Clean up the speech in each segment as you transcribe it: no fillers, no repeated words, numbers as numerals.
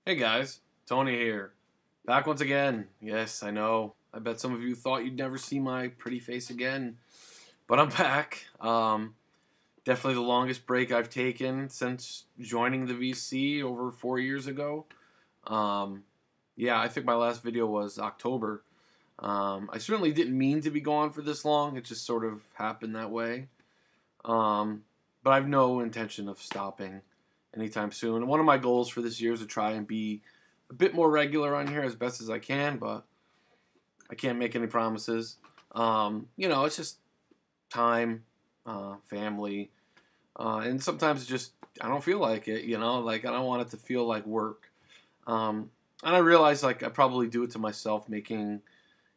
Hey guys, Tony here. Back once again. Yes, I know. I bet some of you thought you'd never see my pretty face again. But I'm back. Definitely the longest break I've taken since joining the VC over 4 years ago. Yeah, I think my last video was October. I certainly didn't mean to be gone for this long. It just sort of happened that way. But I have no intention of stopping anytime soon. One of my goals for this year is to try and be a bit more regular on here as best as I can, but I can't make any promises. It's just time, family, and sometimes just I don't feel like it, like I don't want it to feel like work. And I realize like I probably do it to myself, making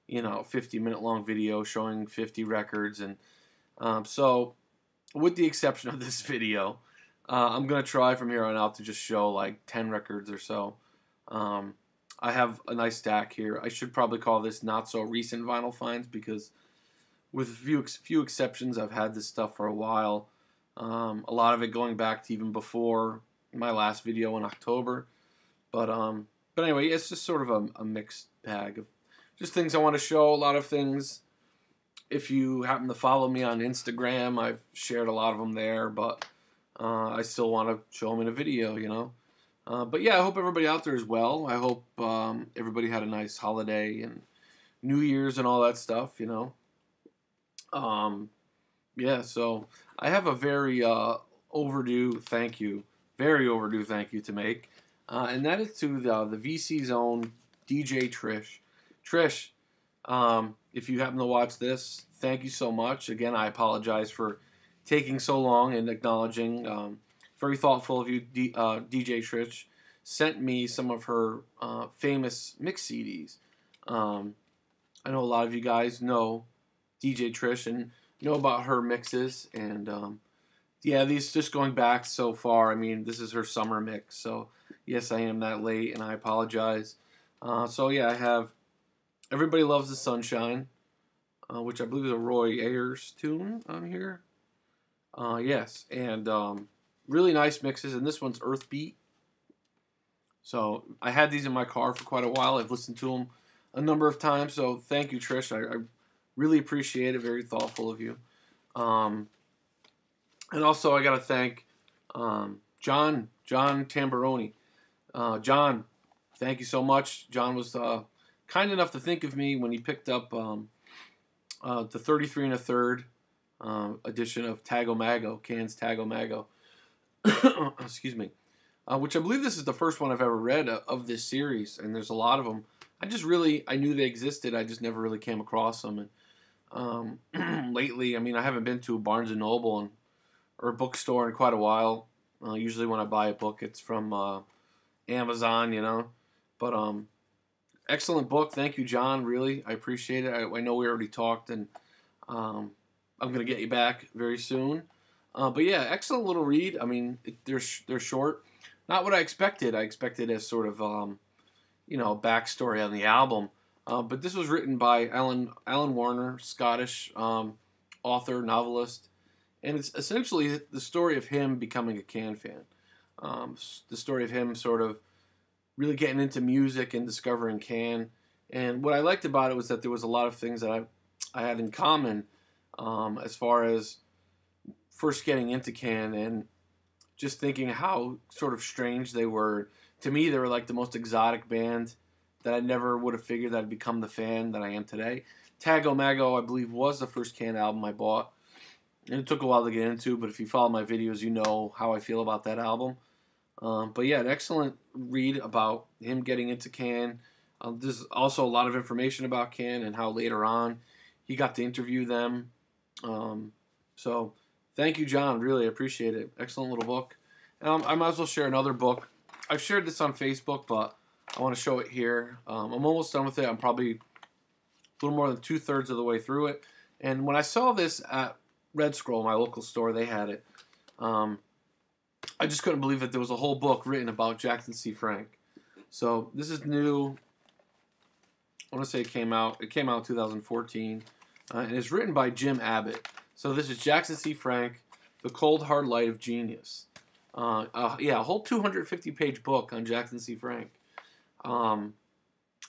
50-minute long video showing 50 records, and so with the exception of this video, I'm going to try from here on out to just show like 10 records or so. I have a nice stack here. I should probably call this not so recent vinyl finds because with a few exceptions, I've had this stuff for a while. A lot of it going back to even before my last video in October. But anyway, it's just sort of a mixed bag of just things I want to show. A lot of things. If you happen to follow me on Instagram, I've shared a lot of them there, but I still want to show them in a video, But yeah, I hope everybody out there is well. I hope everybody had a nice holiday and New Year's and all that stuff, Yeah, so I have a very overdue thank you to make, and that is to the VC's own DJ Trish. Trish, if you happen to watch this, thank you so much. Again, I apologize for taking so long and acknowledging. Very thoughtful of you, DJ Trish. Sent me some of her famous mix CDs. I know a lot of you guys know DJ Trish and know about her mixes. And yeah, these just going back so far. I mean, this is her summer mix. So yes, I am that late and I apologize. So yeah, I have Everybody Loves the Sunshine, which I believe is a Roy Ayers tune on here. Yes, and really nice mixes, and this one's Earth Beat. So I had these in my car for quite a while. I've listened to them a number of times, so thank you, Trish. I really appreciate it. Very thoughtful of you. And also I got to thank John Tamburoni. John, thank you so much. John was kind enough to think of me when he picked up the 33 1/3 edition of Tagomago, Can's Tagomago. Excuse me. Which I believe this is the first one I've ever read of this series, and there's a lot of them. I knew they existed, I just never really came across them. And lately, I mean, I haven't been to a Barnes & Noble or a bookstore in quite a while. Usually when I buy a book, it's from Amazon, But excellent book. Thank you, John. Really, I appreciate it. I know we already talked, and I'm going to get you back very soon. But yeah, excellent little read. I mean, they're short. Not what I expected. I expected as sort of, a backstory on the album. But this was written by Alan Warner, Scottish author, novelist. And it's essentially the story of him becoming a Can fan. The story of him sort of really getting into music and discovering Can. And what I liked about it was that there was a lot of things that I had in common as far as first getting into Can and just thinking how sort of strange they were. To me, they were like the most exotic band that I never would have figured that I'd become the fan that I am today. Tagomago, I believe, was the first Can album I bought. And it took a while to get into, but if you follow my videos, you know how I feel about that album. But yeah, an excellent read about him getting into Can. There's also a lot of information about Can and how later on he got to interview them. So thank you, John. Really appreciate it. Excellent little book. I might as well share another book. I've shared this on Facebook, but I want to show it here. I'm almost done with it. I'm probably a little more than 2/3 of the way through it. And when I saw this at Red Scroll, my local store, they had it. I just couldn't believe that there was a whole book written about Jackson C. Frank. So this is new. I want to say it came out in 2014. And it's written by Jim Abbott. So this is Jackson C. Frank, The Cold Hard Light of Genius. Yeah, a whole 250-page book on Jackson C. Frank.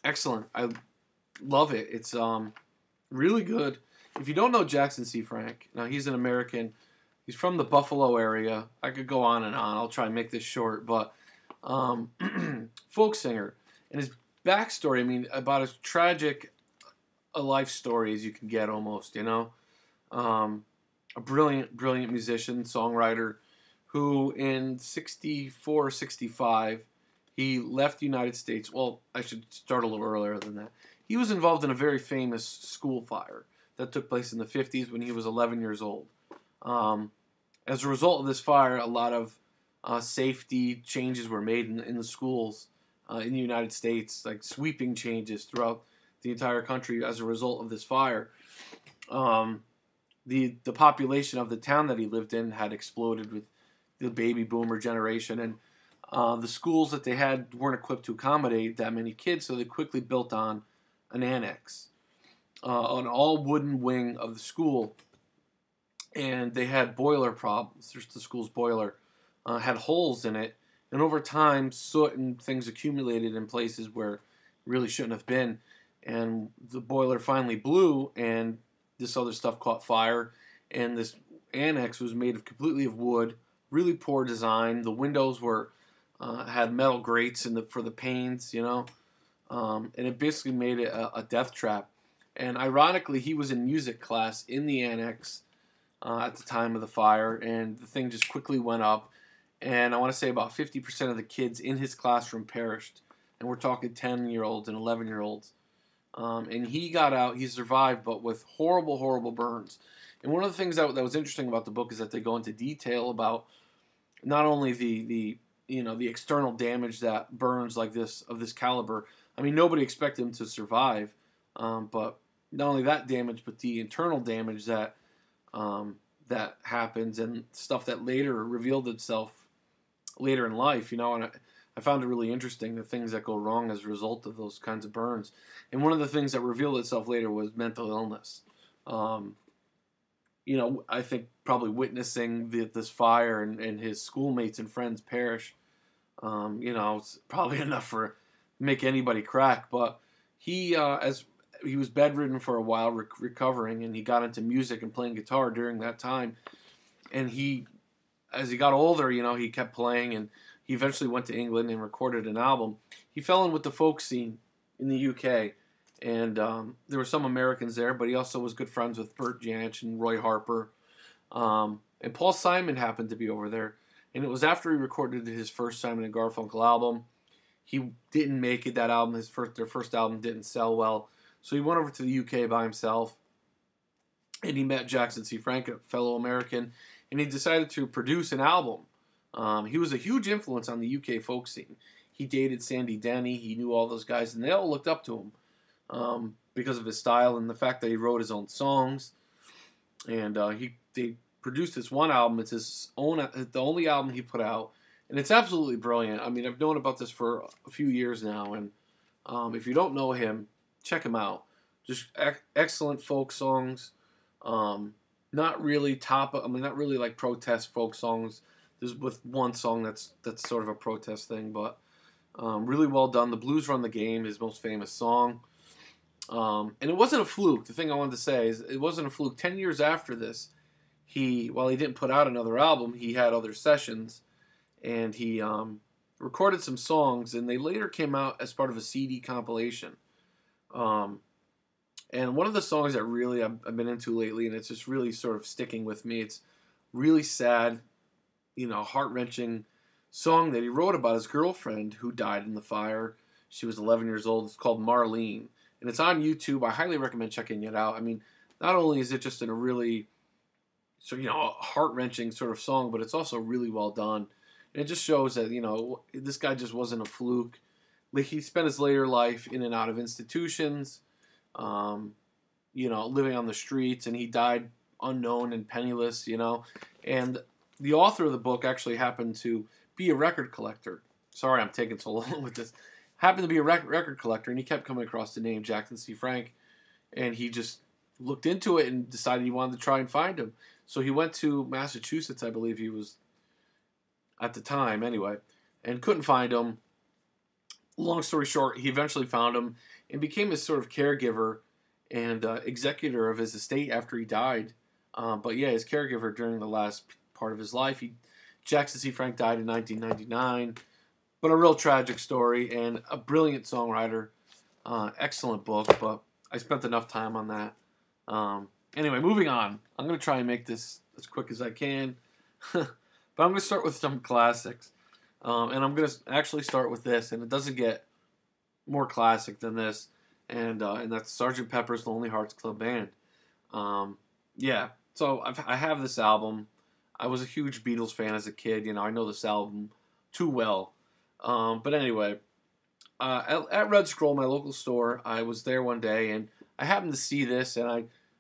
Excellent. I love it. It's really good. If you don't know Jackson C. Frank, now he's an American. He's from the Buffalo area. I could go on and on. I'll try and make this short, but folk singer. And his backstory, I mean, about as tragic a life story as you can get almost, you know? A brilliant, brilliant musician, songwriter, who in 64, 65, he left the United States. Well, I should start a little earlier than that. He was involved in a very famous school fire that took place in the 50s when he was 11 years old. As a result of this fire, a lot of safety changes were made in the schools in the United States, like sweeping changes throughout the entire country as a result of this fire. The population of the town that he lived in had exploded with the baby boomer generation, and the schools that they had weren't equipped to accommodate that many kids, so they quickly built on an annex, an all-wooden wing of the school, and they had boiler problems. There's the school's boiler had holes in it, and over time, soot and things accumulated in places where it really shouldn't have been, and the boiler finally blew, and this other stuff caught fire, and this annex was made of completely of wood, really poor design. The windows were had metal grates for the panes, you know, and it basically made it a death trap. And ironically, he was in music class in the annex at the time of the fire, and the thing just quickly went up. And I want to say about 50% of the kids in his classroom perished, and we're talking 10-year-olds and 11-year-olds. And he got out, he survived, but with horrible, horrible burns. And one of the things that was interesting about the book is that they go into detail about not only the external damage that burns like this, of this caliber. I mean, nobody expected him to survive, but not only that damage, but the internal damage that that happens, and stuff that later revealed itself later in life, you know, and I found it really interesting, the things that go wrong as a result of those kinds of burns. And one of the things that revealed itself later was mental illness. You know, I think probably witnessing this fire and his schoolmates and friends perish, you know, it's probably enough for make anybody crack. But he, as he was bedridden for a while, recovering, and he got into music and playing guitar during that time. And he, as he got older, you know, he kept playing, and he eventually went to England and recorded an album. He fell in with the folk scene in the UK, and there were some Americans there, but he also was good friends with Bert Jansch and Roy Harper. And Paul Simon happened to be over there. And it was after he recorded his first Simon and Garfunkel album. He didn't make it, that album. Their first album didn't sell well. So he went over to the UK by himself, and he met Jackson C. Frank, a fellow American, and he decided to produce an album. He was a huge influence on the UK folk scene. He dated Sandy Denny. He knew all those guys, and they all looked up to him because of his style and the fact that he wrote his own songs. And they produced this one album. It's the only album he put out, and it's absolutely brilliant. I mean, I've known about this for a few years now, and if you don't know him, check him out. Just excellent folk songs. Not really not really like protest folk songs. There's with one song that's sort of a protest thing, but really well done. The Blues Run the Game, his most famous song. And it wasn't a fluke. The thing I wanted to say is it wasn't a fluke. 10 years after this, while he didn't put out another album, he had other sessions, and he recorded some songs, and they later came out as part of a CD compilation. And one of the songs that really I've been into lately, and it's just really sort of sticking with me, it's really sad, you know, heart-wrenching song that he wrote about his girlfriend who died in the fire. She was 11 years old. It's called Marlene. And it's on YouTube. I highly recommend checking it out. I mean, not only is it just in a really, heart-wrenching sort of song, but it's also really well done. And it just shows that, you know, this guy just wasn't a fluke. Like, he spent his later life in and out of institutions, living on the streets, and he died unknown and penniless, you know. And the author of the book actually happened to be a record collector. Sorry, I'm taking so long with this. Happened to be a record collector, and he kept coming across the name Jackson C. Frank, and he just looked into it and decided he wanted to try and find him. So he went to Massachusetts, I believe he was at the time, anyway, and couldn't find him. long story short, he eventually found him and became his sort of caregiver and executor of his estate after he died. But yeah, his caregiver during the last part of his life. Jackson C. Frank died in 1999. But a real tragic story and a brilliant songwriter. Excellent book, but I spent enough time on that. Anyway, moving on. I'm going to try and make this as quick as I can. But I'm going to start with some classics. And I'm going to actually start with this, and it doesn't get more classic than this. And that's Sgt. Pepper's Lonely Hearts Club Band. Yeah, so I have this album. I was a huge Beatles fan as a kid. I know this album too well. But anyway, at Red Scroll, my local store, I was there one day, and I happened to see this, and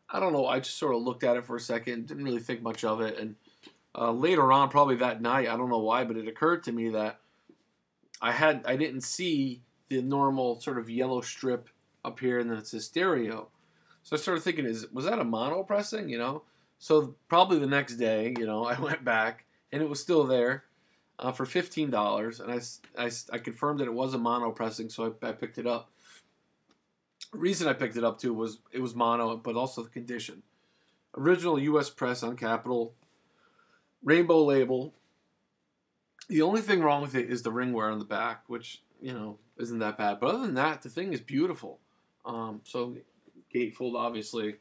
I don't know, I just sort of looked at it for a second, didn't really think much of it, and later on, probably that night, I don't know why, but it occurred to me that I didn't see the normal sort of yellow strip up here, and then it says stereo. So I started thinking, was that a mono pressing, So probably the next day, I went back, and it was still there for $15, and I confirmed that it was a mono pressing, so I picked it up. The reason I picked it up, too, was it was mono, but also the condition. Original U.S. press on Capitol, rainbow label. The only thing wrong with it is the ring wear on the back, which, isn't that bad. But other than that, the thing is beautiful. So gatefold, obviously.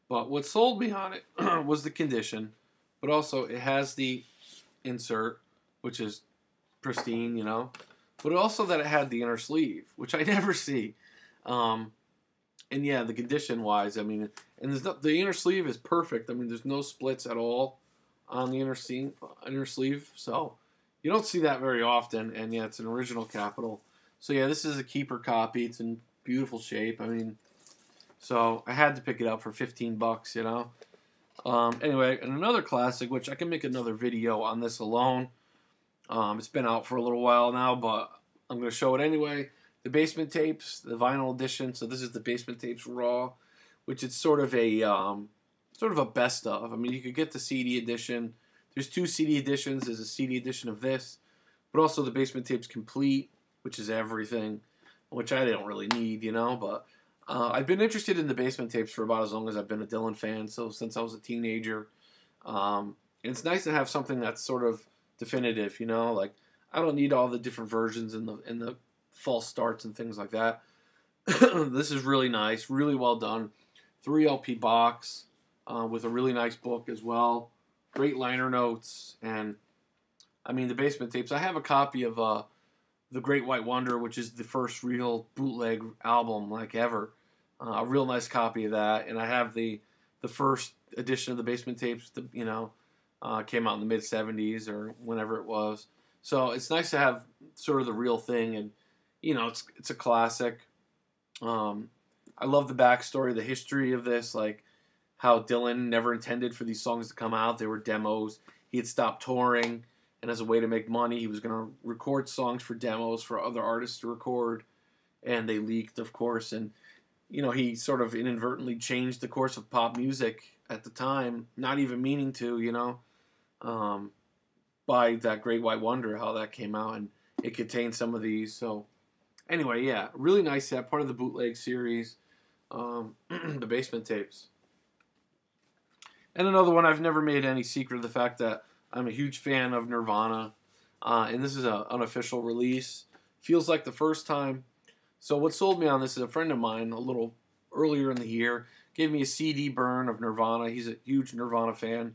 But what sold me on it was the condition. But also, it has the insert, which is pristine, But also that it had the inner sleeve, which I never see. And yeah, the condition-wise, and the inner sleeve is perfect. There's no splits at all on the inner sleeve. So you don't see that very often. And yeah, it's an original Capitol. So yeah, this is a keeper copy. It's in beautiful shape. So I had to pick it up for $15, Anyway, and another classic, which I can make another video on this alone. It's been out for a little while now, but I'm going to show it anyway. The Basement Tapes, the vinyl edition. So this is the Basement Tapes Raw, which is sort of a best of. You could get the CD edition. There's 2 CD editions. There's a CD edition of this, but also the Basement Tapes Complete, which is everything, which I don't really need, But I've been interested in the Basement Tapes for about as long as I've been a Dylan fan. So since I was a teenager, and it's nice to have something that's sort of definitive, Like I don't need all the different versions in the false starts and things like that. This is really nice, really well done. 3 LP box with a really nice book as well. Great liner notes, and the Basement Tapes. I have a copy of The Great White Wonder, which is the first real bootleg album ever. A real nice copy of that, and I have the first edition of the Basement Tapes. Came out in the mid '70s or whenever it was. So it's nice to have sort of the real thing, and it's a classic. I love the backstory, the history of this, like how Dylan never intended for these songs to come out. They were demos. He had stopped touring, and as a way to make money, he was going to record songs for demos for other artists to record, and they leaked, of course, and he sort of inadvertently changed the course of pop music at the time, not even meaning to, by that Great White Wonder, how that came out, and it contained some of these, so anyway, yeah, really nice set, part of the bootleg series, the Basement Tapes. And another one, I've never made any secret of the fact that I'm a huge fan of Nirvana, and this is an unofficial release. Feels like the first time. So what sold me on this is a friend of mine a little earlier in the year, gave me a CD burn of Nirvana. He's a huge Nirvana fan,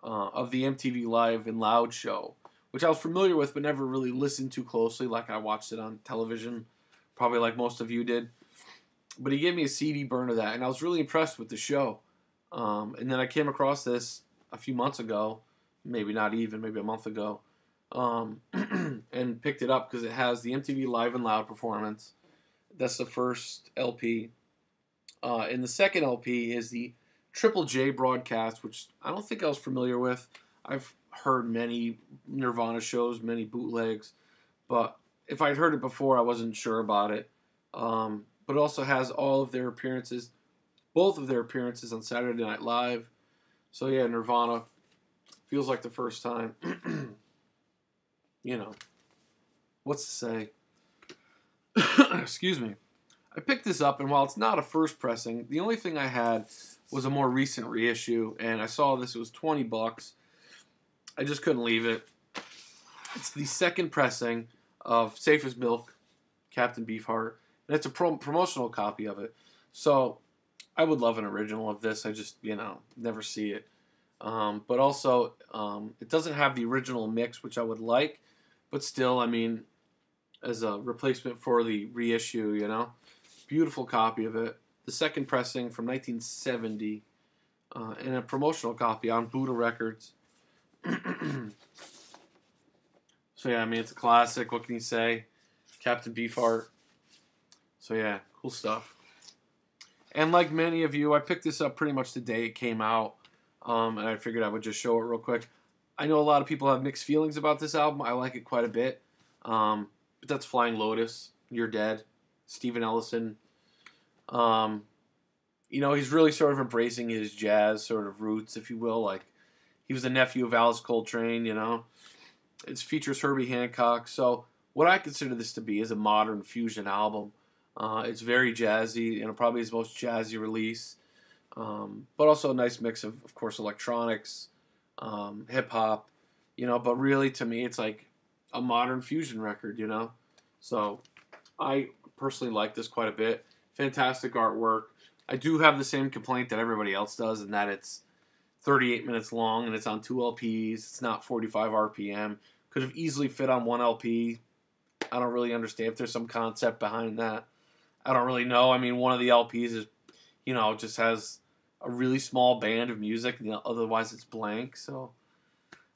of the MTV Live and Loud show, which I was familiar with but never really listened to closely. Like I watched it on television, probably like most of you did. But he gave me a CD burn of that, and I was really impressed with the show. And then I came across this a few months ago, maybe not even, maybe a month ago, and picked it up because it has the MTV Live and Loud performance. That's the first LP. And the second LP is the Triple J broadcast, which I don't think I was familiar with. I've heard many Nirvana shows, many bootlegs, but if I'd heard it before, I wasn't sure about it. But it also has all of their appearances, both of their appearances on Saturday Night Live. So yeah, Nirvana feels like the first time. What's to say? Excuse me. I picked this up, and while it's not a first pressing, the only thing I had was a more recent reissue, and I saw this. It was $20. I just couldn't leave it. It's the second pressing of Safe as Milk, Captain Beefheart, and it's a promotional copy of it. So I would love an original of this. I just, never see it. But also, it doesn't have the original mix, which I would like, but still, as a replacement for the reissue, beautiful copy of it. The second pressing from 1970, and a promotional copy on Buddha Records. So yeah, it's a classic. What can you say? Captain Beefheart. So yeah, cool stuff. And like many of you, I picked this up pretty much the day it came out, and I figured I would just show it real quick. I know a lot of people have mixed feelings about this album. I like it quite a bit. But that's Flying Lotus, You're Dead, Steven Ellison. He's really sort of embracing his jazz sort of roots, if you will. Like, he was the nephew of Alice Coltrane, It features Herbie Hancock. So what I consider this to be is a modern fusion album. It's very jazzy, probably his most jazzy release. But also a nice mix of course, electronics, hip-hop, But really, to me, it's like a modern fusion record, So I personally like this quite a bit. Fantastic artwork. I do have the same complaint that everybody else does, and that it's 38 minutes long, and it's on 2 LPs. It's not 45 RPM. Could have easily fit on 1 LP. I don't really understand if there's some concept behind that. I don't really know. One of the LPs is, just has a really small band of music, and otherwise it's blank. So,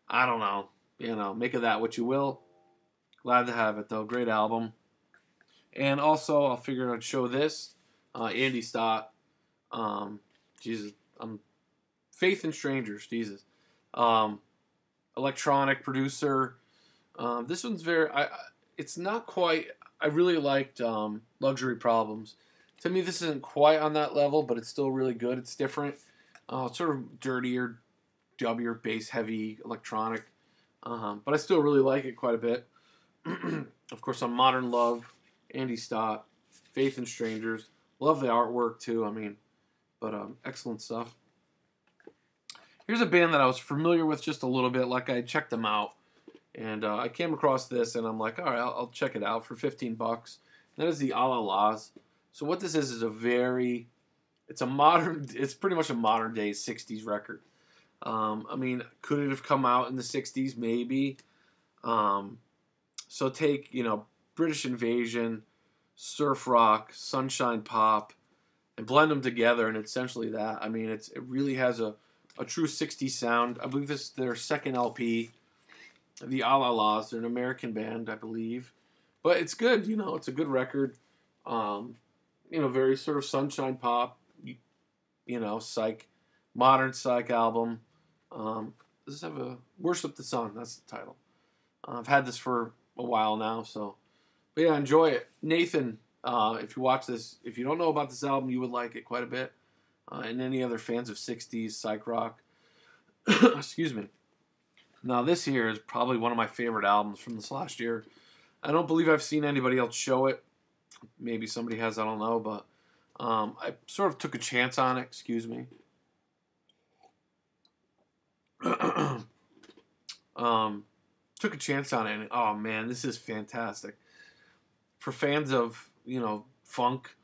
I don't know. Make of that what you will. Glad to have it, though. Great album. And also, I figured I'd show this. Andy Stott. Jesus. Faith in Strangers. Jesus. Electronic producer. This one's it's not quite... I really liked Luxury Problems. To me, this isn't quite on that level, but it's still really good. It's different. It's sort of dirtier, dubbier, bass-heavy electronic. But I still really like it quite a bit. Of course, on Modern Love, Andy Stott, Faith in Strangers. Love the artwork, too, But excellent stuff. Here's a band that I was familiar with just a little bit. Like, I checked them out. And I came across this, and I'm like, all right, I'll check it out for $15. That is the Allah-Las. So what this is it's pretty much a modern day 60s record. Could it have come out in the 60s? Maybe. So take, British Invasion, surf rock, sunshine pop, and blend them together, and essentially that. It really has a true 60s sound. I believe this is their second LP. The Allah-Las, they're an American band, I believe. But it's good, it's a good record. Very sort of sunshine pop, modern psych album. Does this have a Worship the Sun? That's the title. I've had this for a while now, so. But yeah, enjoy it. Nathan, if you watch this, if you don't know about this album, you would like it quite a bit. And any other fans of 60s psych rock. Excuse me. Now, this here is probably one of my favorite albums from this last year. I don't believe I've seen anybody else show it. Maybe somebody has, I don't know. But I sort of took a chance on it. Excuse me. Took a chance on it. And, oh, man, this is fantastic. For fans of, funk,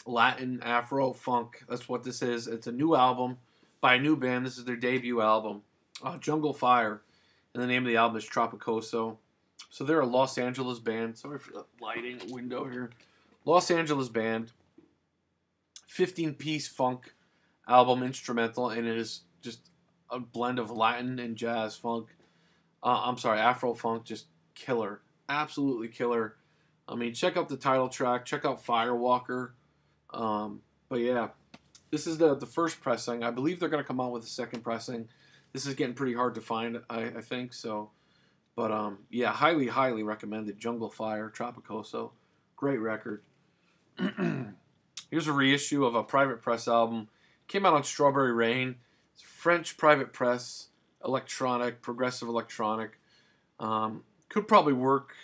Latin, Afro, funk, that's what this is. It's a new album by a new band. This is their debut album. Jungle Fire, and the name of the album is Tropico. So they're a Los Angeles band. Sorry for the lighting window here. Los Angeles band, 15-piece funk album, instrumental, and it is just a blend of Latin and jazz funk. Afro funk, just killer, absolutely killer. Check out the title track. Check out Firewalker. But yeah, this is the first pressing. I believe they're going to come out with a second pressing. This is getting pretty hard to find, I think, so. But, yeah, highly, highly recommended. Jungle Fire, Tropicoso. Great record. Here's a reissue of a private press album. Came out on Strawberry Rain. It's French private press, electronic, progressive electronic. Could probably work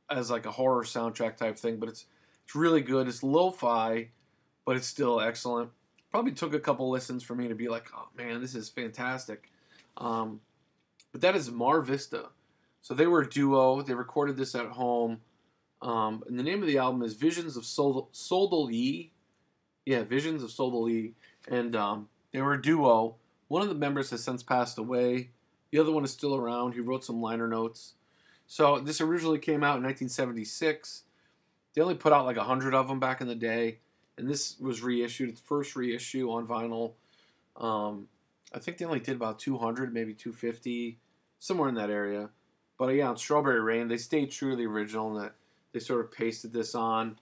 as like a horror soundtrack type thing, but it's really good. It's lo-fi, but it's still excellent. Probably took a couple listens for me to be like, oh man, this is fantastic. But that is Vista. So they were a duo. They recorded this at home. And the name of the album is Visions of Soldal Yi. Yeah, Visions of Soldal Yi. And they were a duo. One of the members has since passed away. The other one is still around. He wrote some liner notes. So this originally came out in 1976. They only put out like 100 of them back in the day. And this was reissued. Its first reissue on vinyl. I think they only did about 200, maybe 250, somewhere in that area. But yeah, on Strawberry Rain, they stayed true to the original in that they sort of pasted this on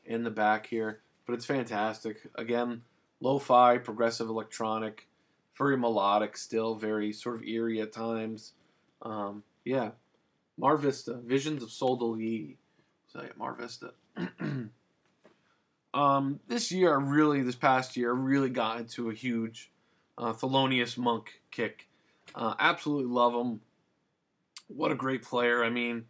in the back here. But it's fantastic. Again, lo-fi, progressive electronic, very melodic still, very sort of eerie at times. Yeah, Vista, Visions of Soldal Yi. So yeah, Vista. This past year, really got into a huge Thelonious Monk kick. Absolutely love him. What a great player. I mean,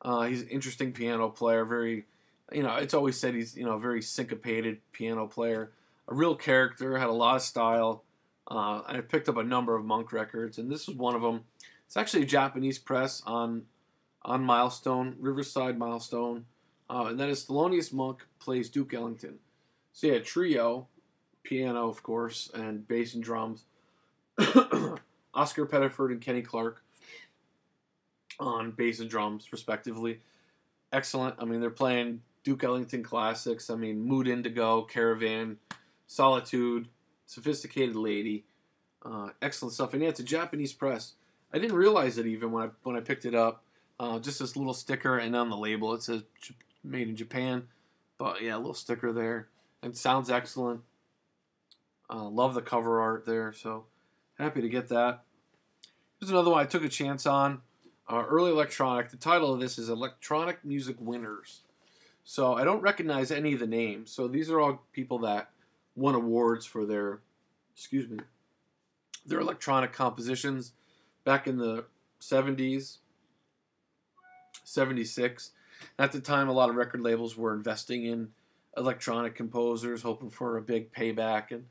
he's an interesting piano player. Very, it's always said he's, a very syncopated piano player. A real character, had a lot of style. I picked up a number of Monk records, and this is one of them. It's actually a Japanese press on Milestone, Riverside Milestone. And that is Thelonious Monk plays Duke Ellington. So yeah, trio, piano, of course, and bass and drums. Oscar Pettiford and Kenny Clark on bass and drums, respectively. Excellent. I mean, they're playing Duke Ellington classics. I mean, Mood Indigo, Caravan, Solitude, Sophisticated Lady. Excellent stuff. And yeah, it's a Japanese press. I didn't realize it even when I picked it up. Just this little sticker, and on the label it says made in Japan. But yeah, a little sticker there. And sounds excellent. Love the cover art there, so happy to get that. Here's another one I took a chance on. Early electronic. The title of this is Electronic Music Winners. So I don't recognize any of the names. So these are all people that won awards for their electronic compositions back in the 70s, 76. At the time, a lot of record labels were investing in electronic composers, hoping for a big payback. And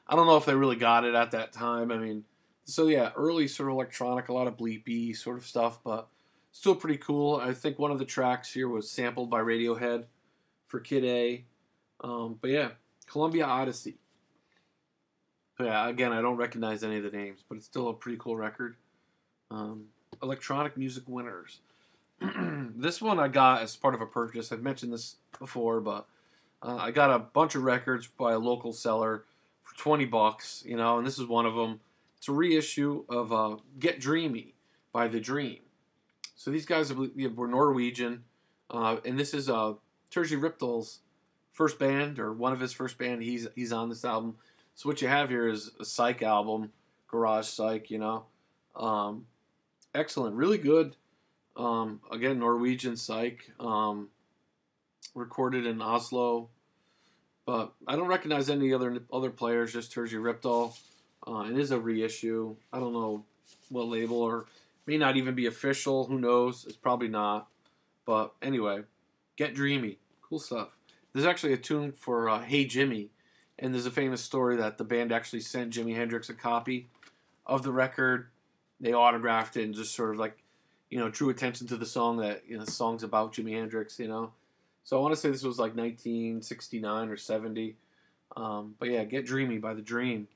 I don't know if they really got it at that time. I mean, so yeah, early sort of electronic, a lot of bleepy sort of stuff, but still pretty cool. I think one of the tracks here was sampled by Radiohead for Kid A. But yeah, Columbia Odyssey. But yeah, again, I don't recognize any of the names, but it's still a pretty cool record. Electronic Music Winners. This one I got as part of a purchase. I've mentioned this before, but I got a bunch of records by a local seller for $20, and this is one of them. It's a reissue of Get Dreamy by The Dream. So these guys were Norwegian, and this is Terji Riptol's first band, or one of his first band. He's on this album. So what you have here is a psych album, garage psych, excellent, really good. Again, Norwegian psych, recorded in Oslo, but I don't recognize any other players, just Terji Riptol. It is a reissue. I don't know what label, or may not even be official. Who knows? It's probably not. But anyway, Get Dreamy. Cool stuff. There's actually a tune for Hey Jimmy, and there's a famous story that the band actually sent Jimi Hendrix a copy of the record. They autographed it and just sort of like, drew attention to the song that, the song's about Jimi Hendrix, So I want to say this was like 1969 or 70. But yeah, Get Dreamy by The Dream.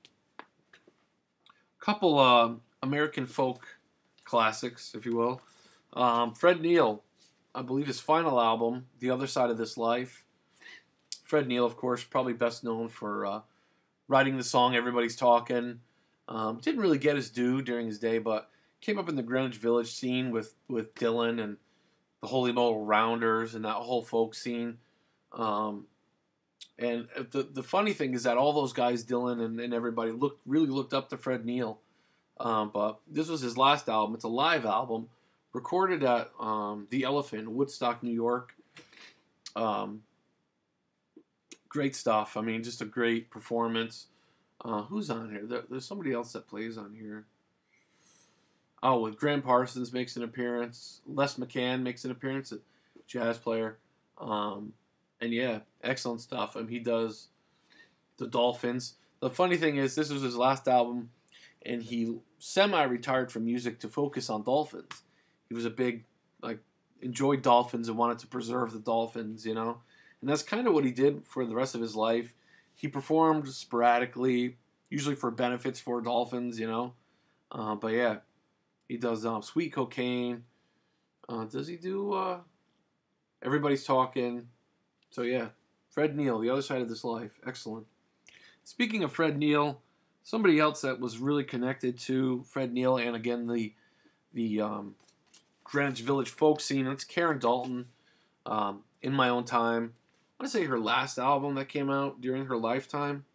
Couple American folk classics, if you will. Fred Neil, I believe his final album, The Other Side of This Life. Fred Neil, of course, probably best known for writing the song Everybody's Talking. Didn't really get his due during his day, but came up in the Greenwich Village scene with Dylan and the Holy Modal Rounders and that whole folk scene. And the funny thing is that all those guys, Dylan and everybody, really looked up to Fred Neil. But this was his last album. It's a live album, recorded at The Elephant, Woodstock, New York. Great stuff. I mean, just a great performance. Who's on here? There's somebody else that plays on here. Oh, with Graham Parsons makes an appearance. Les McCann makes an appearance. jazz player. And yeah, excellent stuff. He does the Dolphins. The funny thing is, this was his last album, and he semi-retired from music to focus on dolphins. He was a big, enjoyed dolphins and wanted to preserve the dolphins, And that's kind of what he did for the rest of his life. He performed sporadically, usually for benefits for dolphins, But yeah, he does Sweet Cocaine. Does he do Everybody's Talking? So yeah, Fred Neil, The Other Side of This Life. Excellent. Speaking of Fred Neil, somebody else that was really connected to Fred Neil and again the Greenwich Village folk scene, it's Karen Dalton. In My Own Time. I want to say her last album that came out during her lifetime.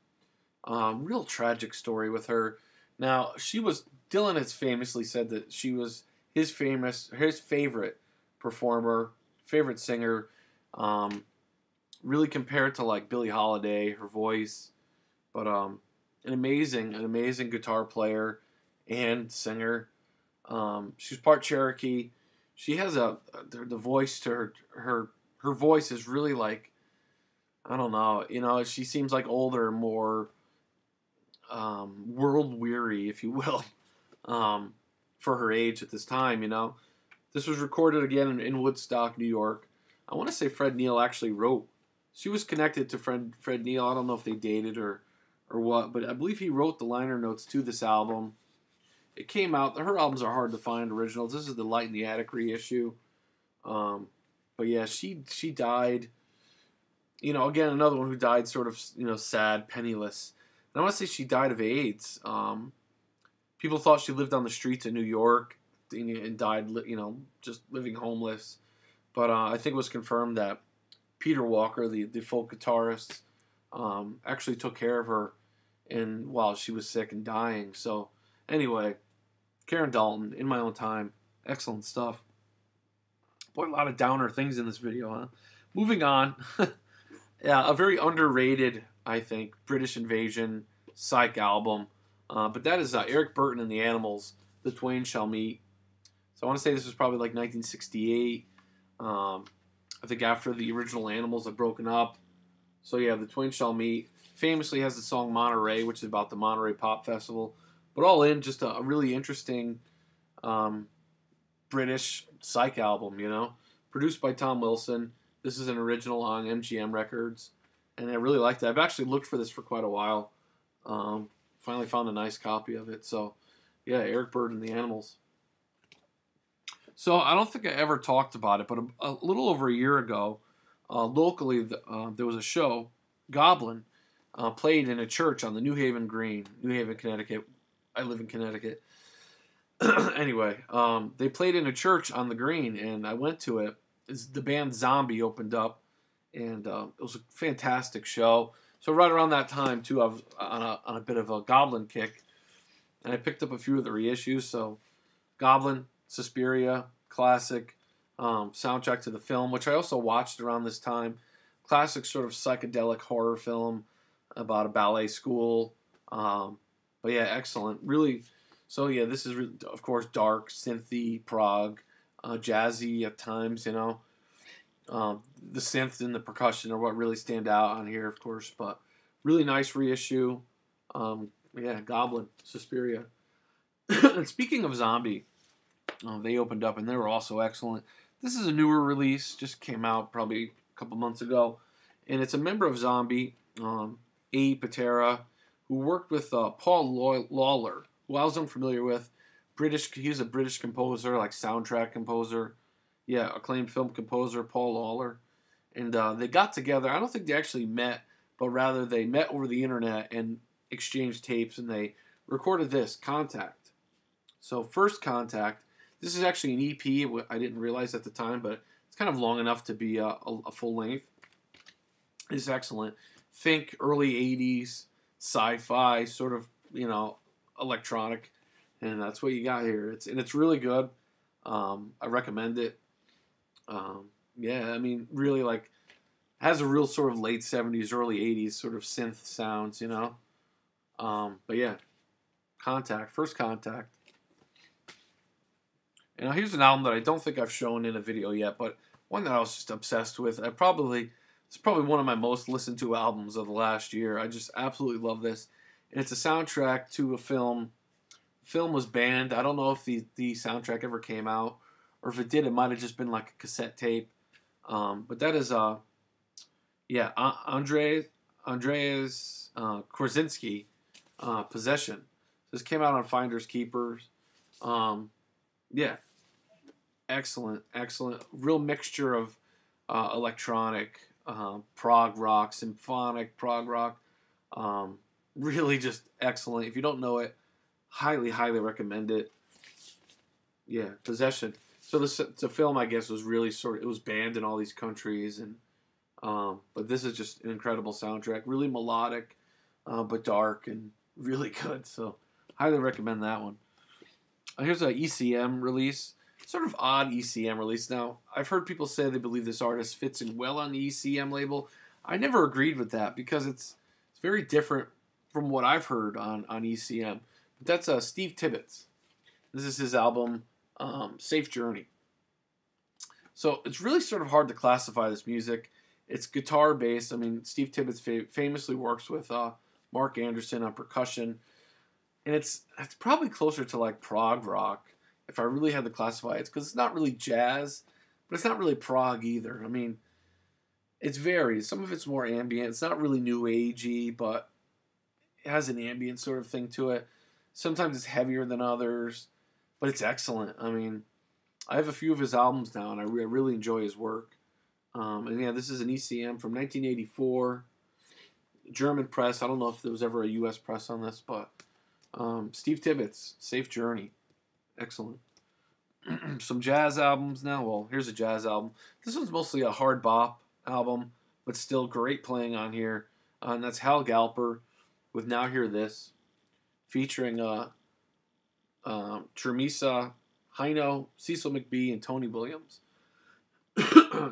Real tragic story with her. Now, Dylan has famously said that she was his favorite performer, favorite singer. Really compared to Billie Holiday, her voice. But an amazing guitar player and singer. She's part Cherokee. She has the voice to her voice is really I don't know, she seems older, more world weary, if you will, for her age at this time, This was recorded again in Woodstock, New York. I want to say Fred Neil actually wrote. She was connected to Fred Neil. I don't know if they dated or what, but I believe he wrote the liner notes to this album. It came out. Her albums are hard to find originals. This is the Light in the Attic reissue. But yeah, she died. Again, another one who died sort of, sad, penniless. And I want to say she died of AIDS. People thought she lived on the streets of New York and died, just living homeless. But I think it was confirmed that Peter Walker, the folk guitarist, actually took care of her while she was sick and dying. So anyway, Karen Dalton, In My Own Time, excellent stuff. Boy, a lot of downer things in this video, huh? Moving on. Yeah, a very underrated, I think, British Invasion psych album. But that is Eric Burton and the Animals, The Twain Shall Meet. So I want to say this was probably 1968. I think after the original Animals had broken up. So yeah, The Twain Shall Meet famously has the song Monterey, which is about the Monterey Pop Festival. But all in, just a really interesting British psych album, Produced by Tom Wilson. This is an original on MGM Records. And I really liked it. I've actually looked for this for quite a while. Finally found a nice copy of it. So, yeah, Eric Burton, The Animals. So, I don't think I ever talked about it, but a little over a year ago, locally, there was a show, Goblin, played in a church on the New Haven Green, New Haven, Connecticut. I live in Connecticut. Anyway, they played in a church on the Green, and I went to it. The band Zombie opened up, and it was a fantastic show. So right around that time, too, I was on a bit of a Goblin kick, and I picked up a few of the reissues. So Goblin, Suspiria, classic, soundtrack to the film, which I also watched around this time. Classic sort of psychedelic horror film about a ballet school. But yeah, excellent. Really, so yeah, this is, of course, dark, synthy, prog, jazzy at times, The synth and the percussion are what really stand out on here, of course, but really nice reissue. Yeah, Goblin, Suspiria. And speaking of Zombie, they opened up and they were also excellent. This is a newer release, just came out probably a couple months ago, and it's a member of Zombie, A. Patera, who worked with Paul Lawler, who I was unfamiliar with. He's a British composer, soundtrack composer. Yeah, acclaimed film composer, Paul Lawler. And they got together. I don't think they actually met, but rather they met over the internet and exchanged tapes, and they recorded this, Contact. So, First Contact. This is actually an EP. I didn't realize at the time, but it's kind of long enough to be a full length. It's excellent. Think early 80s, sci-fi, sort of, electronic. And that's what you got here. It's really good. I recommend it. Yeah, really has a real sort of late 70s, early 80s sort of synth sounds, But yeah, First Contact. And now here's an album that I don't think I've shown in a video yet, but one that I was just obsessed with. It's probably one of my most listened to albums of the last year. I just absolutely love this. And it's a soundtrack to a film. The film was banned. I don't know if the soundtrack ever came out, or if it did, it might have just been like a cassette tape. But that is Andreas Korzinski, Possession. This came out on Finders Keepers. Excellent. Real mixture of electronic, prog rock, symphonic prog rock. Really just excellent. If you don't know it, highly recommend it. Yeah, Possession. So the film, I guess, was really it was banned in all these countries, and but this is just an incredible soundtrack. Really melodic, but dark and really good. So highly recommend that one. Here's a ECM release. Sort of odd ECM release. Now, I've heard people say they believe this artist fits in well on the ECM label. I never agreed with that because it's very different from what I've heard on ECM. But that's Steve Tibbetts. This is his album, Safe Journey. So it's really sort of hard to classify this music. It's guitar based. I mean, Steve Tibbetts famously works with Mark Anderson on percussion. And it's probably closer to like prog rock, if I really had to classify it, because it's not really jazz, but it's not really prog either. I mean, it's varied. Some of it's more ambient. It's not really new agey, but it has an ambient sort of thing to it. Sometimes it's heavier than others, but it's excellent. I mean, I have a few of his albums now, and I really enjoy his work. And yeah, this is an ECM from 1984, German press. I don't know if there was ever a U.S. press on this, but Steve Tibbetts, Safe Journey. Excellent. Some jazz albums now. Well, here's a jazz album. This one's mostly a hard bop album, but still great playing on here. And that's Hal Galper with Now Hear This, featuring Termisa Hino, Cecil McBee, and Tony Williams.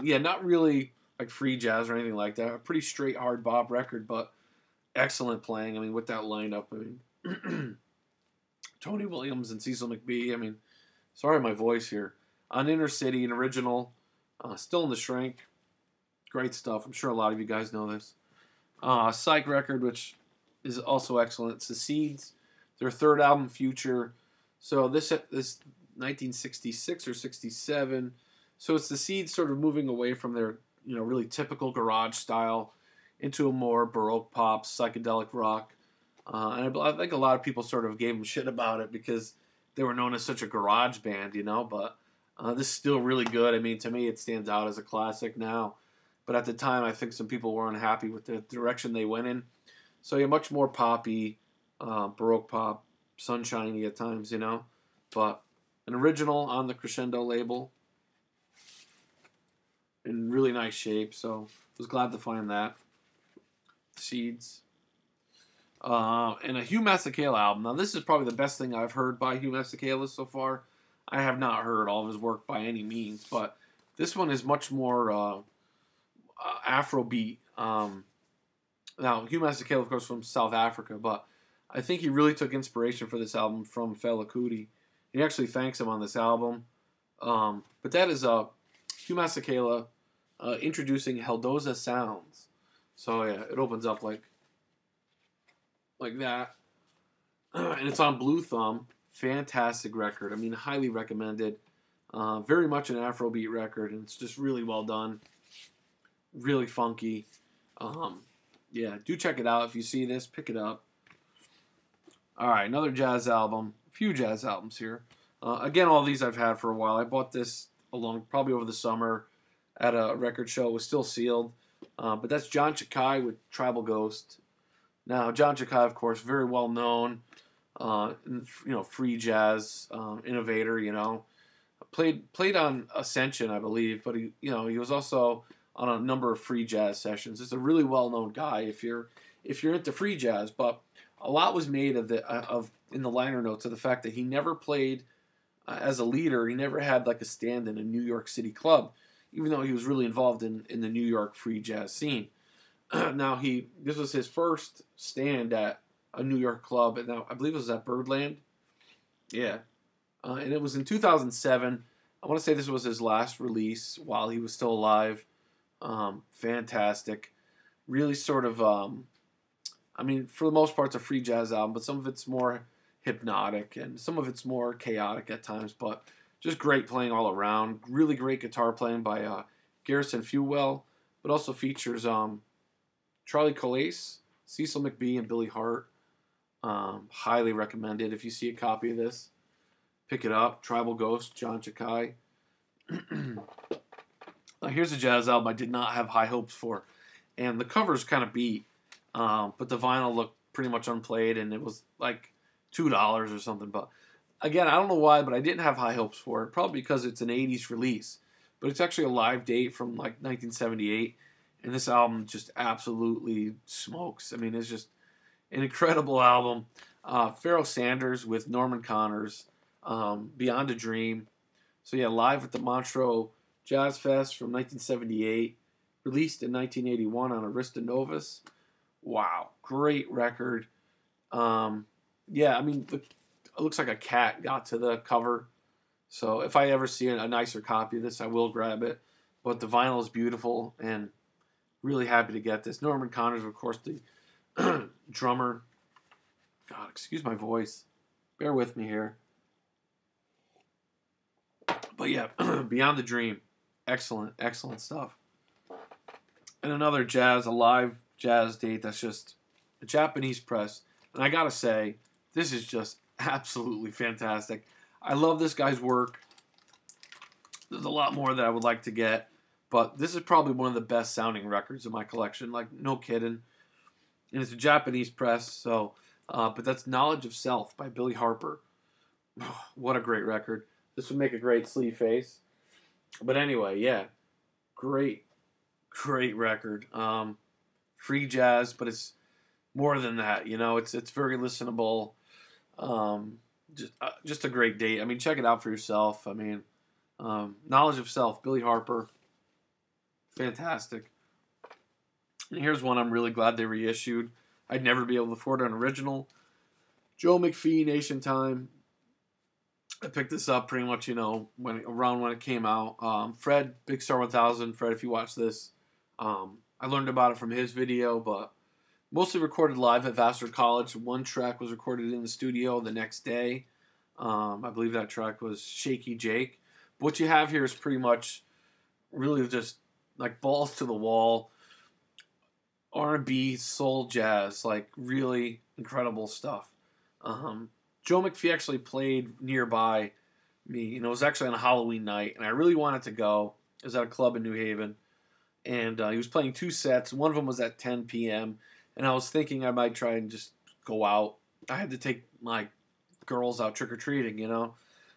Yeah, not really like free jazz or anything like that. A pretty straight hard bop record, but excellent playing. I mean, with that lineup, I mean, Tony Williams and Cecil McBee. I mean, sorry my voice here. On Inner City, an original, Still in the Shrink. Great stuff. I'm sure a lot of you guys know this. Psych record, which is also excellent. It's The Seeds, their third album, Future. So this 1966 or 67. So it's The Seeds sort of moving away from their really typical garage style into a more Baroque pop, psychedelic rock. And I think a lot of people sort of gave them shit about it because they were known as such a garage band, but this is still really good. I mean, to me, it stands out as a classic now. But at the time, I think some people were unhappy with the direction they went in. So yeah, much more poppy, Baroque pop, sunshiny at times, But an original on the Crescendo label in really nice shape. So I was glad to find that. Seeds. And a Hugh Masekela album. Now, this is probably the best thing I've heard by Hugh Masekela so far. I have not heard all of his work by any means, but this one is much more Afrobeat. Now, Hugh Masekela, of course, from South Africa, but I think he really took inspiration for this album from Fela Kuti. He actually thanks him on this album. But that is Hugh Masekela introducing Heldoza Sounds. So, yeah, it opens up like that. And it's on Blue Thumb. Fantastic record. I mean, highly recommended. Very much an Afrobeat record, and it's just really well done. Really funky. Yeah, do check it out. If you see this, pick it up. All right, another jazz album. A few jazz albums here. Again, all these I've had for a while. I bought this probably over the summer at a record show. It was still sealed. But that's John Chakai with Tribal Ghost. Now, John Chakai, of course, very well known, free jazz innovator. Played on Ascension, I believe, but he was also on a number of free jazz sessions. He's a really well known guy if you're into free jazz. But a lot was made of in the liner notes of the fact that he never played as a leader. He never had like a stand in a New York City club, even though he was really involved in the New York free jazz scene. Now this was his first stand at a New York club, and now I believe it was at Birdland. Yeah, and it was in 2007. I want to say this was his last release while he was still alive. Fantastic. Really sort of, I mean, for the most part, it's a free jazz album, but some of it's more hypnotic and some of it's more chaotic at times, but just great playing all around. Really great guitar playing by Garrison Fewell, but also features Charlie Colase, Cecil McBee, and Billy Hart. Highly recommended. If you see a copy of this, pick it up. Tribal Ghost, John Chakai. Now here's a jazz album I did not have high hopes for, and the cover's kind of beat, but the vinyl looked pretty much unplayed, and it was like $2 or something. But again, I don't know why, but I didn't have high hopes for it. Probably because it's an '80s release, but it's actually a live date from like 1978, and this album just absolutely smokes. I mean, it's just an incredible album. Pharoah Sanders with Norman Connors, Beyond a Dream. So yeah, live at the Montreux Jazz Fest from 1978, released in 1981 on Arista Novus. Wow, great record. Yeah, I mean, it looks like a cat got to the cover. So if I ever see a nicer copy of this, I will grab it. But the vinyl is beautiful, and really happy to get this. Norman Connors, of course, the drummer. God, excuse my voice. Bear with me here. But yeah, Beyond the Dream. Excellent, excellent stuff. And another a live jazz date that's just a Japanese press. And I gotta say, this is just absolutely fantastic. I love this guy's work. There's a lot more that I would like to get, but this is probably one of the best sounding records in my collection. Like, no kidding. And it's a Japanese press, so, but that's Knowledge of Self by Billy Harper. Oh, what a great record. This would make a great sleeve face. But anyway, yeah, great record. Free jazz, but it's more than that. You know, it's very listenable. Just a great date. I mean, check it out for yourself. I mean, Knowledge of Self, Billy Harper, fantastic. And here's one I'm really glad they reissued. I'd never be able to afford an original. Joe McPhee, Nation Time. I picked this up pretty much, you know, around when it came out. Fred, Big Star 1000. Fred, if you watch this, I learned about it from his video, but mostly recorded live at Vassar College. One track was recorded in the studio the next day. I believe that track was Shaky Jake. But what you have here is pretty much really just like balls to the wall, R&B, soul jazz, like really incredible stuff. Joe McPhee actually played nearby me. You know, it was actually on a Halloween night, and I really wanted to go. It was at a club in New Haven, and he was playing 2 sets. One of them was at 10 p.m., and I was thinking I might try and just go out. I had to take my girls out trick-or-treating, you know,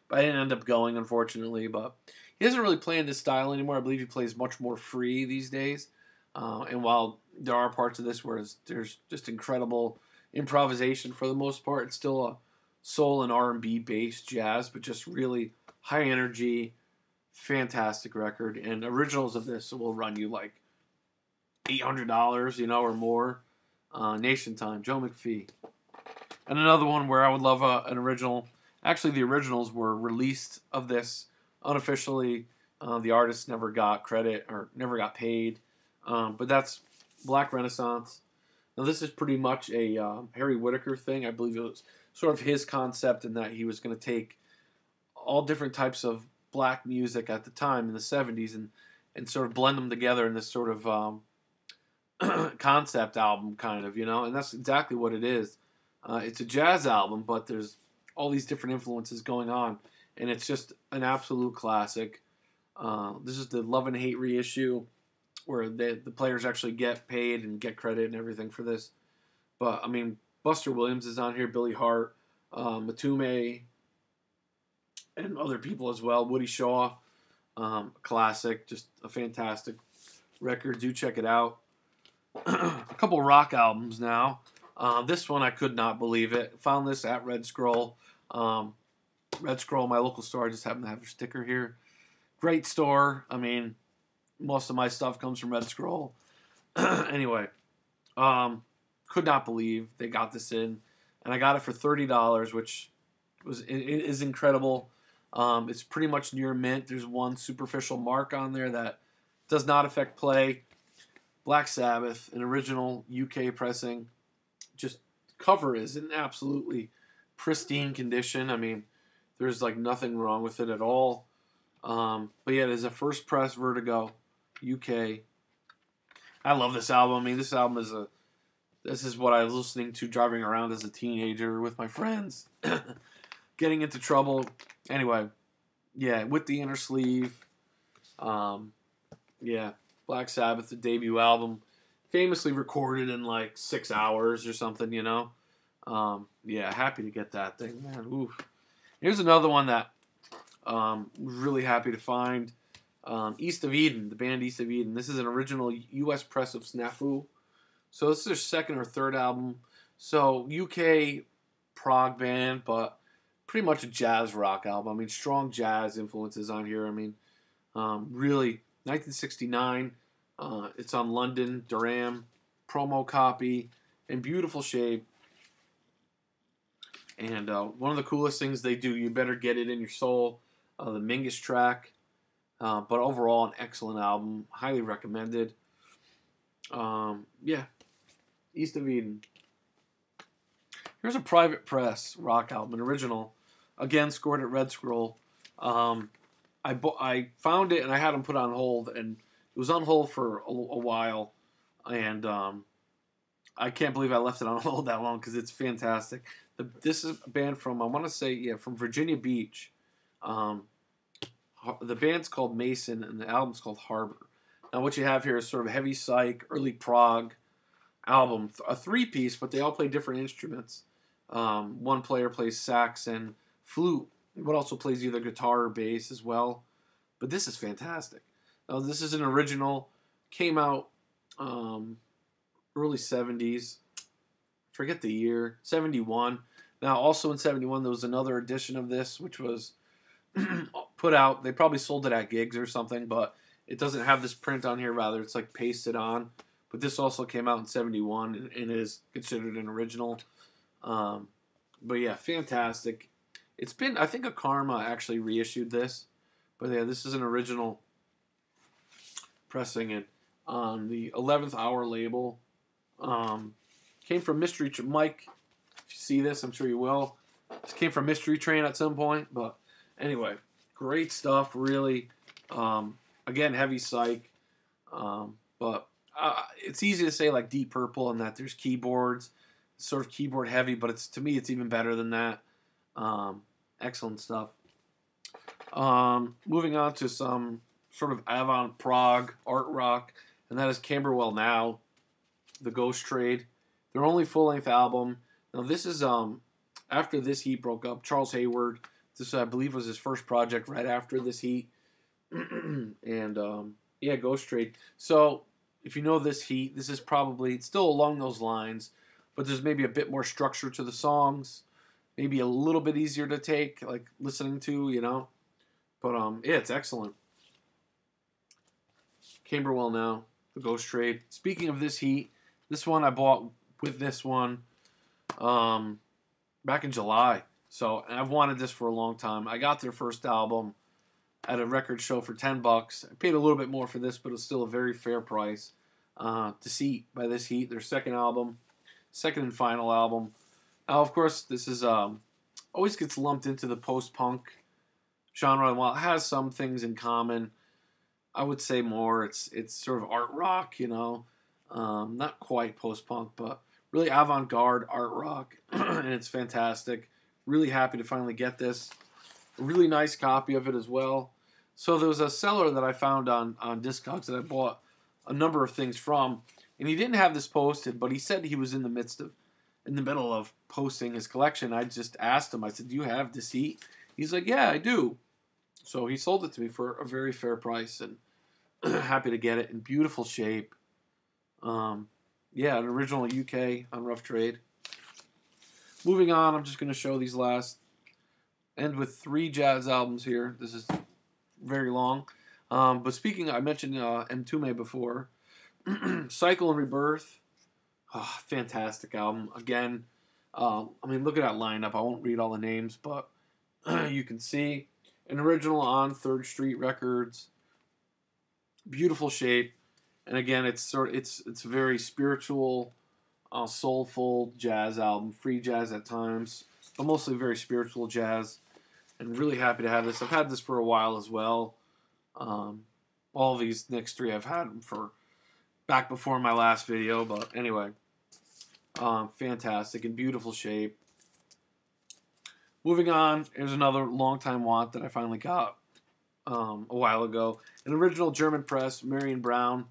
but I didn't end up going, unfortunately. But he doesn't really play in this style anymore. I believe he plays much more free these days. And while there are parts of this where there's just incredible improvisation for the most part, it's still a soul and R&B based jazz, but just really high energy, fantastic record. And originals of this will run you like $800, you know, or more. Nation Time, Joe McPhee. And another one where I would love an original. Actually, the originals were released of this unofficially. The artist never got credit or never got paid. But that's Black Renaissance. Now, this is pretty much a Harry Whittaker thing. I believe it was sort of his concept in that he was going to take all different types of black music at the time in the 70s and sort of blend them together in this sort of concept album kind of, you know, and that's exactly what it is. It's a jazz album, but there's all these different influences going on, and it's just an absolute classic. This is the Love and Hate reissue where the players actually get paid and get credit and everything for this. But, I mean, Buster Williams is on here, Billy Hart, Matume, and other people as well. Woody Shaw, classic, just a fantastic record. Do check it out. A couple rock albums now. This one, I could not believe it. Found this at Red Scroll. Red Scroll, my local store. I just happen to have a sticker here. Great store. I mean, most of my stuff comes from Red Scroll. Anyway, could not believe they got this in, and I got it for $30, which is incredible. It's pretty much near mint. There's one superficial mark on there that does not affect play. Black Sabbath, an original UK pressing. Just cover is in absolutely pristine condition. I mean, there's like nothing wrong with it at all. But yeah, it is a first press Vertigo UK. I love this album. I mean, this is what I was listening to driving around as a teenager with my friends, getting into trouble. Anyway, yeah, with the inner sleeve. Yeah, Black Sabbath, the debut album, famously recorded in like 6 hours or something, you know. Yeah, happy to get that thing, man. Oof. Here's another one that really happy to find. East of Eden, the band East of Eden. This is an original U.S. press of Snafu. So this is their second or third album. So UK prog band, but pretty much a jazz rock album. I mean, strong jazz influences on here. I mean, really, 1969. It's on London, Durham, promo copy, in beautiful shape. And one of the coolest things they do, You Better Get It in Your Soul, the Mingus track. But overall, an excellent album. Highly recommended. Yeah. East of Eden. Here's a private press rock album, an original. Again, scored at Red Scroll. I found it and I had them put on hold, and it was on hold for a while. And I can't believe I left it on hold that long because it's fantastic. This is a band from, I want to say, yeah, from Virginia Beach. The band's called Mason, and the album's called Harbor. Now, what you have here is sort of heavy psych, early prog album, a three-piece, but they all play different instruments. One player plays sax and flute, but also plays either guitar or bass as well. But this is fantastic. Now, this is an original, came out early 70s. Forget the year, 71. Now, also in 71, there was another edition of this, which was put out. They probably sold it at gigs or something, but it doesn't have this print on here. Rather, it's like pasted on. But this also came out in 71 and is considered an original. But yeah, fantastic. It's been, I think, a Karma actually reissued this. But yeah, this is an original pressing it on the 11th Hour label. Came from Mystery Train. Mike, if you see this, I'm sure you will. This came from Mystery Train at some point. But anyway, great stuff, really. Again, heavy psych. But it's easy to say like Deep Purple and that there's keyboards, sort of keyboard heavy, but to me it's even better than that. Excellent stuff. Moving on to some sort of avant prog art rock, and that is Cambwell Now, the Ghost Trade. Their only full-length album. Now this is after This Heat broke up. Charles Hayward, this I believe was his first project right after This Heat. And yeah, Ghost Trade. So if you know This Heat, this is probably, it's still along those lines, but there's maybe a bit more structure to the songs, maybe a little bit easier to take, like listening to, you know. But yeah, it's excellent. Cambwell Now, the Ghost Trade. Speaking of This Heat, this one I bought with this one back in July. So I've wanted this for a long time. I got their first album at a record show for $10. I paid a little bit more for this, but it was still a very fair price. Deceit by This Heat, their second album, second and final album. Now, of course, this is always gets lumped into the post-punk genre. And while it has some things in common, I would say more it's sort of art rock, you know. Not quite post-punk, but really avant-garde art rock. And it's fantastic. Really happy to finally get this. A really nice copy of it as well. So there was a seller that I found on Discogs that I bought a number of things from, and he didn't have this posted, but he said he was in the middle of posting his collection. I just asked him, I said, "Do you have Deceit?" He's like, "Yeah, I do." So he sold it to me for a very fair price, and happy to get it in beautiful shape. Yeah, an original UK on Rough Trade. Moving on, I'm just going to show these last. End with 3 jazz albums here. This is very long. But speaking, I mentioned Mtume before. Cycle and Rebirth. Oh, fantastic album. Again, I mean, look at that lineup. I won't read all the names, but you can see An original on 3rd Street Records. Beautiful shape. And again, it's a very spiritual, soulful jazz album. Free jazz at times, but mostly very spiritual jazz. And really happy to have this. I've had this for a while as well. All these next 3 I've had them for back before my last video. But anyway, fantastic and beautiful shape. Moving on, here's another long-time want that I finally got a while ago. An original German press, Marvin Brown,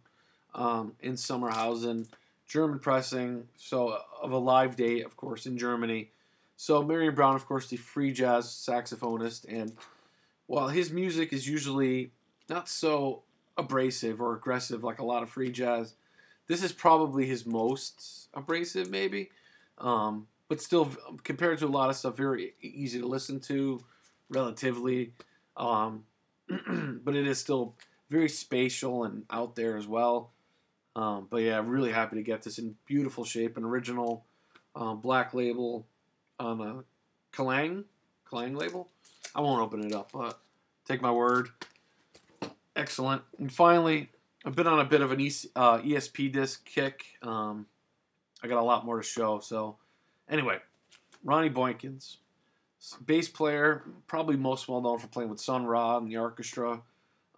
in Sommerhausen. German pressing, so of a live date, of course, in Germany. So Marvin Brown, of course, the free jazz saxophonist. And while his music is usually not so abrasive or aggressive like a lot of free jazz, this is probably his most abrasive, maybe. But still, compared to a lot of stuff, very easy to listen to, relatively. But it is still very spatial and out there as well. But yeah, I'm really happy to get this in beautiful shape. An original black label on a Klang label. I won't open it up, but take my word. Excellent. And finally, I've been on a bit of an ESP-Disk kick. I got a lot more to show, so... Anyway, Ronnie Boyds, bass player, probably most well known for playing with Sun Ra and the orchestra,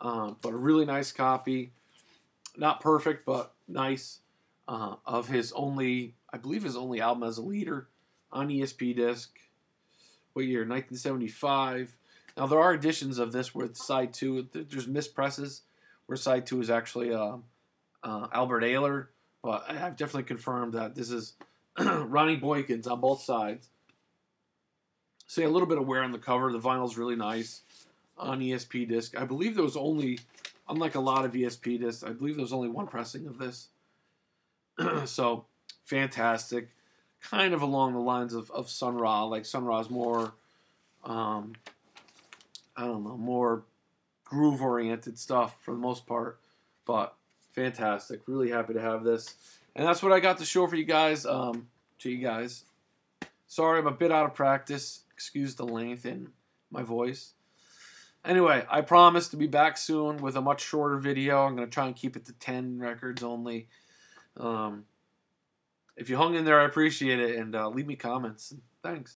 but a really nice copy, not perfect but nice, of his only, I believe his only album as a leader on ESP-Disk. What year? 1975. Now there are editions of this where side 2, there's mispresses where side 2 is actually Albert Ayler, but I've definitely confirmed that this is Ronnie Boyds on both sides. See a little bit of wear on the cover. The vinyl's really nice on ESP-Disk. I believe there was only, unlike a lot of ESP-Disks, I believe there was only 1 pressing of this. So, fantastic. Kind of along the lines of Sun Ra. Like Sun Ra's more, I don't know, more groove-oriented stuff for the most part. But, fantastic. Really happy to have this. And that's what I got to show for you guys. Sorry, I'm a bit out of practice. Excuse the length in my voice. Anyway, I promise to be back soon with a much shorter video. I'm going to try and keep it to 10 records only. If you hung in there, I appreciate it. And leave me comments. Thanks.